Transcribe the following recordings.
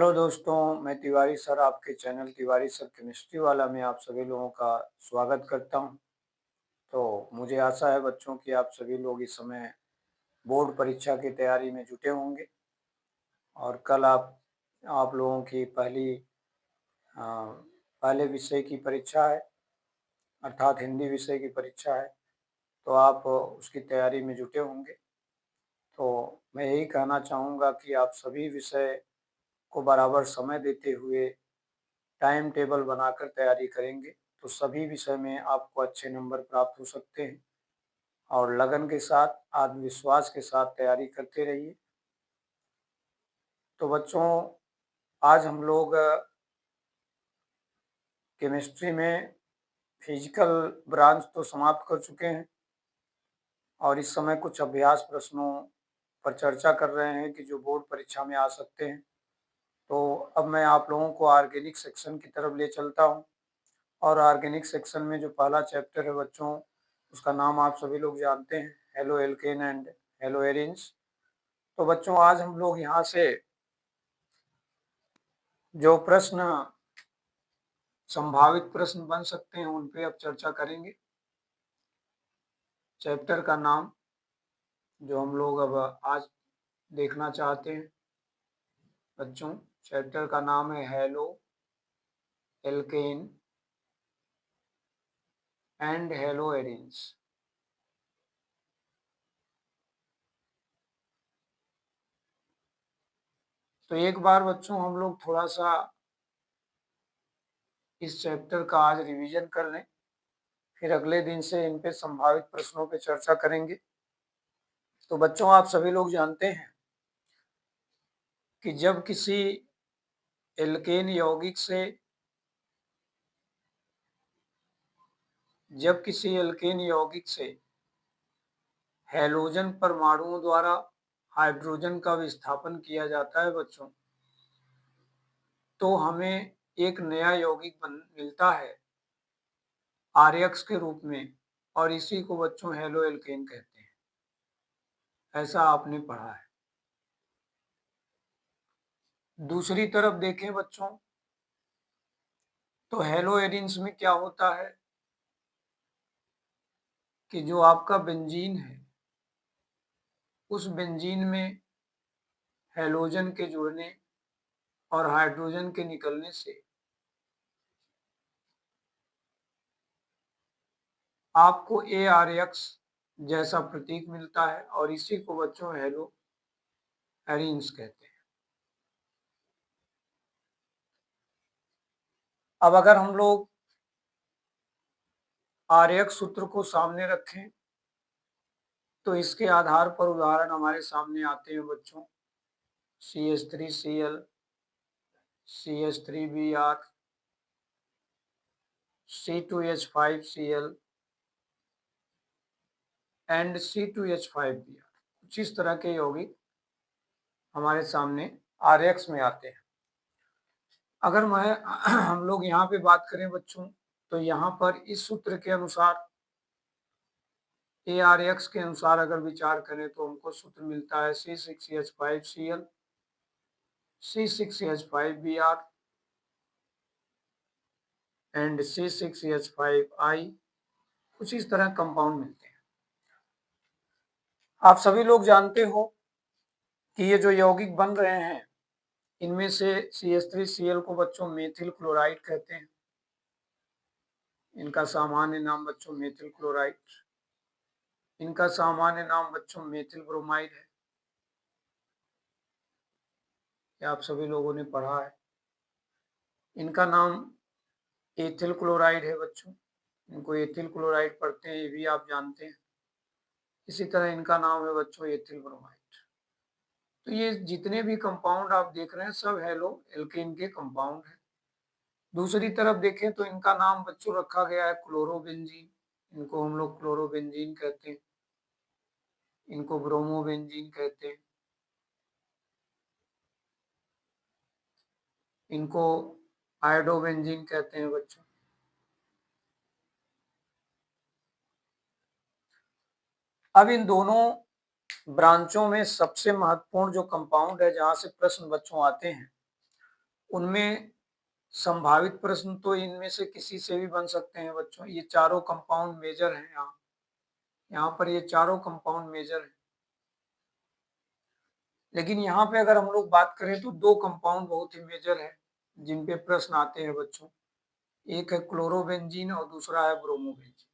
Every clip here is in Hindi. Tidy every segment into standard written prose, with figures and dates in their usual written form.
हेलो दोस्तों, मैं तिवारी सर आपके चैनल तिवारी सर केमिस्ट्री वाला में आप सभी लोगों का स्वागत करता हूं। तो मुझे आशा है बच्चों कि आप सभी लोग इस समय बोर्ड परीक्षा की तैयारी में जुटे होंगे और कल आप लोगों की अ, पहले विषय की परीक्षा है, अर्थात हिंदी विषय की परीक्षा है। तो आप उसकी तैयारी में जुटे होंगे। तो मैं यही कहना चाहूँगा कि आप सभी विषय को बराबर समय देते हुए टाइम टेबल बनाकर तैयारी करेंगे तो सभी विषय में आपको अच्छे नंबर प्राप्त हो सकते हैं। और लगन के साथ, आत्मविश्वास के साथ तैयारी करते रहिए। तो बच्चों, आज हम लोग केमिस्ट्री में फिजिकल ब्रांच तो समाप्त कर चुके हैं और इस समय कुछ अभ्यास प्रश्नों पर चर्चा कर रहे हैं कि जो बोर्ड परीक्षा में आ सकते हैं। तो अब मैं आप लोगों को ऑर्गेनिक सेक्शन की तरफ ले चलता हूँ। और ऑर्गेनिक सेक्शन में जो पहला चैप्टर है बच्चों, उसका नाम आप सभी लोग जानते हैं, halo alkane and hello arenes. तो बच्चों, आज हम लोग यहाँ से जो प्रश्न संभावित प्रश्न बन सकते हैं उन पे अब चर्चा करेंगे। चैप्टर का नाम जो हम लोग अब आज देखना चाहते हैं बच्चों, चैप्टर का नाम है halo alkane and hello arenes. तो एक बार बच्चों हम लोग थोड़ा सा इस चैप्टर का आज रिवीजन कर लें, फिर अगले दिन से इन पे संभावित प्रश्नों पे चर्चा करेंगे। तो बच्चों, आप सभी लोग जानते हैं कि एल्केन यौगिक से जब किसी एल्केन यौगिक से हैलोजन परमाणुओं द्वारा हाइड्रोजन का विस्थापन किया जाता है बच्चों, तो हमें एक नया यौगिक मिलता है आर्यक्स के रूप में, और इसी को बच्चों हेलो एल्केन कहते हैं। ऐसा आपने पढ़ा है। दूसरी तरफ देखें बच्चों, तो हेलो एरिन्स में क्या होता है कि जो आपका बेंजीन है, उस बेंजीन में हैलोजन के जुड़ने और हाइड्रोजन के निकलने से आपको ARX जैसा प्रतीक मिलता है, और इसी को बच्चों हेलो एरिन्स कहते हैं। अब अगर हम लोग RX सूत्र को सामने रखें तो इसके आधार पर उदाहरण हमारे सामने आते हैं बच्चों, CH3Cl, CH3Br, C2H5Cl and C2H5Br। कुछ इस तरह के यौगिक हमारे सामने RX में आते हैं। अगर हम लोग यहाँ पे बात करें बच्चों, तो यहाँ पर इस सूत्र के अनुसार ARX के अनुसार अगर विचार करें तो हमको सूत्र मिलता है C6H5Cl, C6H5Br एंड C6H5I। कुछ इस तरह कंपाउंड मिलते हैं। आप सभी लोग जानते हो कि ये जो यौगिक बन रहे हैं, इनमें से CH3Cl को बच्चों मेथिल क्लोराइड कहते हैं। इनका सामान्य नाम बच्चों मेथिल क्लोराइड, इनका सामान्य नाम बच्चों मेथिल ब्रोमाइड है। ये आप सभी लोगों ने पढ़ा है। इनका नाम एथिल क्लोराइड है बच्चों, इनको एथिल क्लोराइड पढ़ते हैं, ये भी आप जानते हैं। इसी तरह इनका नाम है बच्चों एथिल ब्रोमाइड। तो ये जितने भी कंपाउंड आप देख रहे हैं सब हेलो एल्केन के कंपाउंड हैं। दूसरी तरफ देखें तो इनका नाम बच्चों रखा गया है क्लोरोबेंजीन, इनको हम लोग क्लोरोबेंजीन कहते हैं, इनको ब्रोमोबेंजीन कहते हैं, इनको आयोडोबेंजीन कहते हैं बच्चों। अब इन दोनों ब्रांचों में सबसे महत्वपूर्ण जो कंपाउंड है, जहां से प्रश्न बच्चों आते हैं, उनमें संभावित प्रश्न तो इनमें से किसी से भी बन सकते हैं बच्चों। ये चारों कंपाउंड मेजर हैं। यहाँ पर ये चारों कंपाउंड मेजर हैं। लेकिन यहाँ पे अगर हम लोग बात करें तो दो कंपाउंड बहुत ही मेजर है जिन पे प्रश्न आते हैं बच्चों। एक है क्लोरोबेंजीन और दूसरा है ब्रोमोबेंजीन।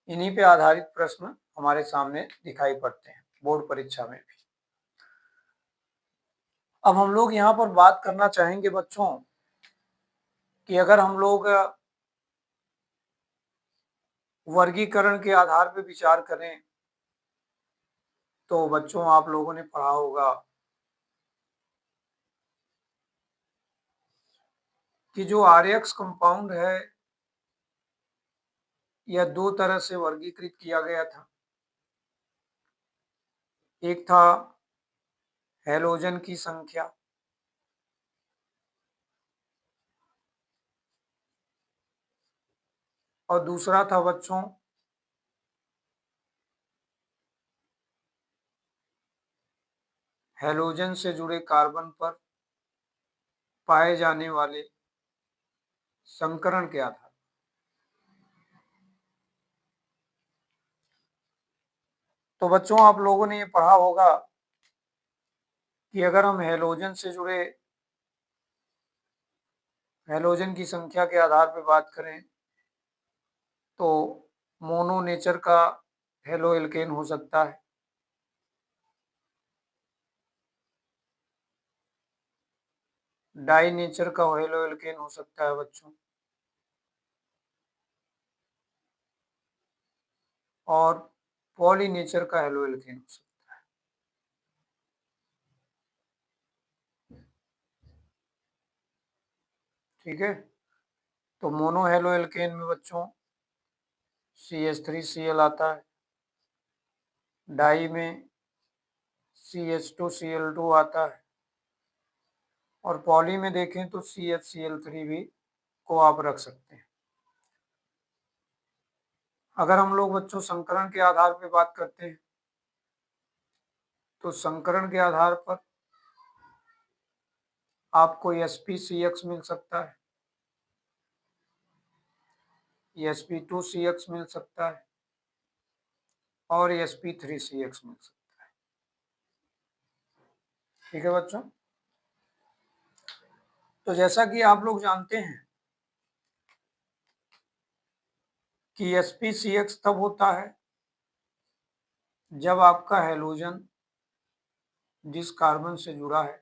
इन्हीं पे आधारित प्रश्न हमारे सामने दिखाई पड़ते हैं बोर्ड परीक्षा में भी। अब हम लोग यहाँ पर बात करना चाहेंगे बच्चों कि अगर हम लोग वर्गीकरण के आधार पर विचार करें तो बच्चों आप लोगों ने पढ़ा होगा कि जो आर्यक्स कंपाउंड है यह दो तरह से वर्गीकृत किया गया था। एक था हैलोजन की संख्या और दूसरा था बच्चों हैलोजन से जुड़े कार्बन पर पाए जाने वाले संकरण के आधार। तो बच्चों आप लोगों ने ये पढ़ा होगा कि अगर हम हैलोजन की संख्या के आधार पर बात करें तो मोनो नेचर का हेलो एल्केन हो सकता है, डाई नेचर का हेलो एल्केन हो सकता है बच्चों, और पॉली नेचर का हेलो एल्केन हो सकता है। ठीक है, तो मोनो हेलो एल्केन में बच्चों CH3Cl आता है, डाई में CH2Cl2 आता है, और पॉली में देखें तो CHCl3 भी को आप रख सकते हैं। अगर हम लोग बच्चों संकरण के आधार पर बात करते हैं तो संकरण के आधार पर आपको sp(CX) मिल सकता है, sp2CX मिल सकता है और sp3CX मिल सकता है। ठीक है बच्चों, तो जैसा कि आप लोग जानते हैं कि sp(CX) तब होता है जब आपका हैलोजन जिस कार्बन से जुड़ा है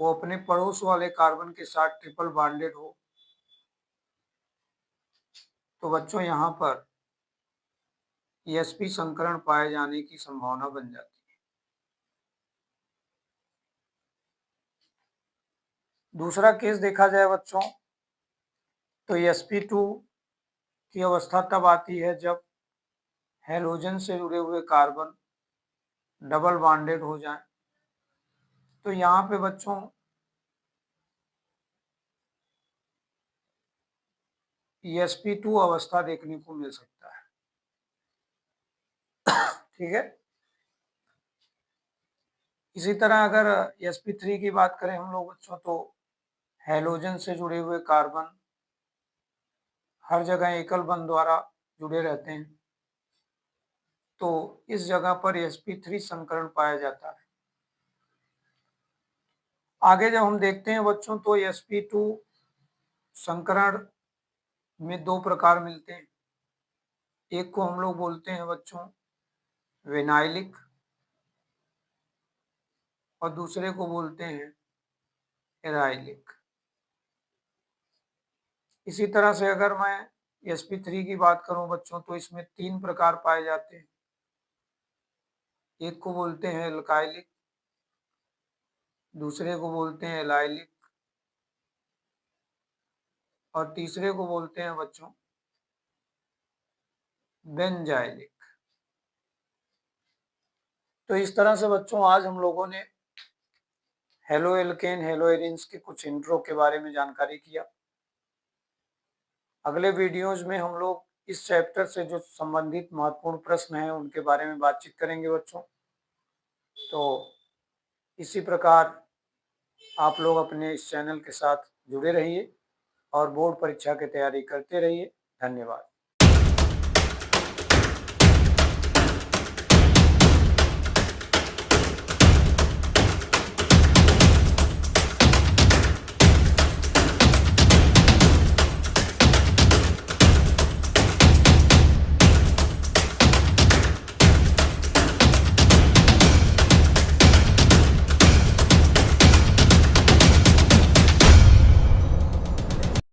वो अपने पड़ोस वाले कार्बन के साथ ट्रिपल बॉन्डेड हो। तो बच्चों यहाँ पर sp संकरण पाए जाने की संभावना बन जाती है। दूसरा केस देखा जाए बच्चों तो sp2 की अवस्था तब आती है जब हैलोजन से जुड़े हुए कार्बन डबल बॉन्डेड हो जाए। तो यहाँ पे बच्चों sp2 अवस्था देखने को मिल सकता है। ठीक है, इसी तरह अगर sp3 की बात करें हम लोग बच्चों तो हैलोजन से जुड़े हुए कार्बन हर जगह एकल बंध द्वारा जुड़े रहते हैं, तो इस जगह पर sp3 संकरण पाया जाता है। आगे जब हम देखते हैं बच्चों तो sp2 संकरण में दो प्रकार मिलते हैं। एक को हम लोग बोलते हैं बच्चों विनाइलिक और दूसरे को बोलते हैं एराइलिक। इसी तरह से अगर मैं sp3 की बात करूं बच्चों तो इसमें तीन प्रकार पाए जाते हैं। एक को बोलते हैं एल्काइलिक, दूसरे को बोलते हैं एलाइलिक और तीसरे को बोलते हैं बच्चों बेंजाइलिक। तो इस तरह से बच्चों आज हम लोगों ने हेलो एल्केन हेलो एरिन्स के कुछ इंट्रो के बारे में जानकारी किया। अगले वीडियोज में हम लोग इस चैप्टर से जो संबंधित महत्वपूर्ण प्रश्न हैं उनके बारे में बातचीत करेंगे बच्चों। तो इसी प्रकार आप लोग अपने इस चैनल के साथ जुड़े रहिए और बोर्ड परीक्षा की तैयारी करते रहिए। धन्यवाद।